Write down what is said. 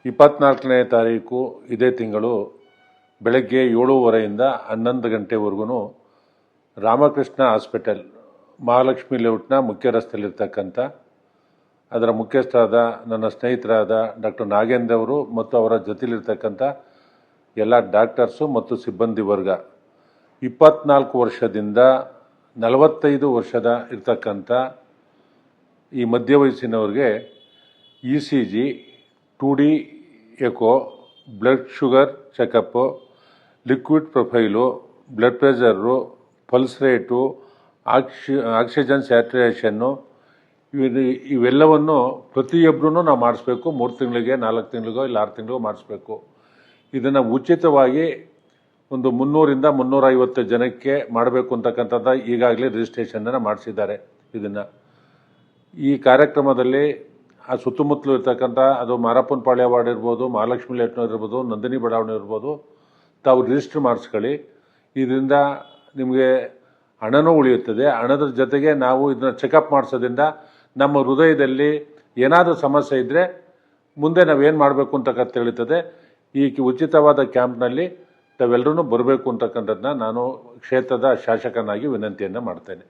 24ನೇ ತಾರೀಕು ಇದೇ ತಿಂಗಳು ಬೆಳಗ್ಗೆ 7:30ಯಿಂದ 11 ಗಂಟೆವರೆಗೂ ರಾಮಕೃಷ್ಣ ಹಾಸ್ಪಿಟಲ್ ಮಹಾಲಕ್ಷ್ಮಿ ಲೇಔಟ್ನ ಮುಖ್ಯ ರಸ್ತೆಯಲ್ಲಿರ್ತಕ್ಕಂಥ ಅದರ ಮುಖ್ಯಸ್ಥರಾದ ನನ್ನ ಸ್ನೇಹಿತರಾದ ಡಾಕ್ಟರ್ ನಾಗೇಂದ್ರ ಅವರು ಮತ್ತು ಅವರ ಜೊತೆಲಿರ್ತಕ್ಕಂಥ ಎಲ್ಲ ಡಾಕ್ಟರ್ಸು ಮತ್ತು ಸಿಬ್ಬಂದಿ ವರ್ಗ 24 ವರ್ಷದಿಂದ 45 ವರ್ಷದ ಇರ್ತಕ್ಕಂಥ ಈ ಮಧ್ಯ ವಯಸ್ಸಿನವ್ರಿಗೆ ECG 2D echo, blood sugar checkup, liquid profile, blood pressure, pulse rate, oxygen saturation ಇವೆಲ್ಲವನ್ನು ಪ್ರತಿಯೊಬ್ಬರೂ ನಾವು ಮಾಡಿಸ್ಬೇಕು. 3 ತಿಂಗಳಿಗೆ 4 ತಿಂಗಳಿಗೋ ಇಲ್ಲ 6 ತಿಂಗಳಿಗೋ ಮಾಡಿಸ್ಬೇಕು. ಇದನ್ನು ಉಚಿತವಾಗಿ ಒಂದು 300ರಿಂದ 350 ಜನಕ್ಕೆ ಮಾಡಬೇಕು ಅಂತಕ್ಕಂಥದ್ದು ಈಗಾಗಲೇ ರಿಜಿಸ್ಟ್ರೇಷನನ್ನು ಮಾಡಿಸಿದ್ದಾರೆ. ಇದನ್ನು ಈ ಕಾರ್ಯಕ್ರಮದಲ್ಲಿ ಆ ಸುತ್ತಮುತ್ತಲು ಇರ್ತಕ್ಕಂಥ ಅದು ಮಾರಪ್ಪನ ಪಾಳ್ಯ ವಾರ್ಡ್ ಇರ್ಬೋದು, ಮಹಾಲಕ್ಷ್ಮಿ ಲೇಔಟ್ ಇರ್ಬೋದು, ನಂದಿನಿ ಬಡಾವಣೆ ಇರ್ಬೋದು, ತಾವು ರಿಜಿಸ್ಟರ್ ಮಾಡಿಸ್ಕೊಳ್ಳಿ. ಇದರಿಂದ ನಿಮಗೆ ಹಣನೂ ಉಳಿಯುತ್ತದೆ. ಹಣದ ಜೊತೆಗೆ ನಾವು ಇದನ್ನು ಚೆಕಪ್ ಮಾಡಿಸೋದ್ರಿಂದ ನಮ್ಮ ಹೃದಯದಲ್ಲಿ ಏನಾದರೂ ಸಮಸ್ಯೆ ಇದ್ದರೆ ಮುಂದೆ ನಾವೇನು ಮಾಡಬೇಕು ಅಂತಕ್ಕಂಥ ತಿಳಿಯುತ್ತದೆ. ಈ ಉಚಿತವಾದ ಕ್ಯಾಂಪ್ನಲ್ಲಿ ತಾವೆಲ್ಲರೂ ಬರಬೇಕು ಅಂತಕ್ಕಂಥದ್ದನ್ನ ನಾನು ಕ್ಷೇತ್ರದ ಶಾಸಕನಾಗಿ ವಿನಂತಿಯನ್ನು ಮಾಡ್ತೇನೆ.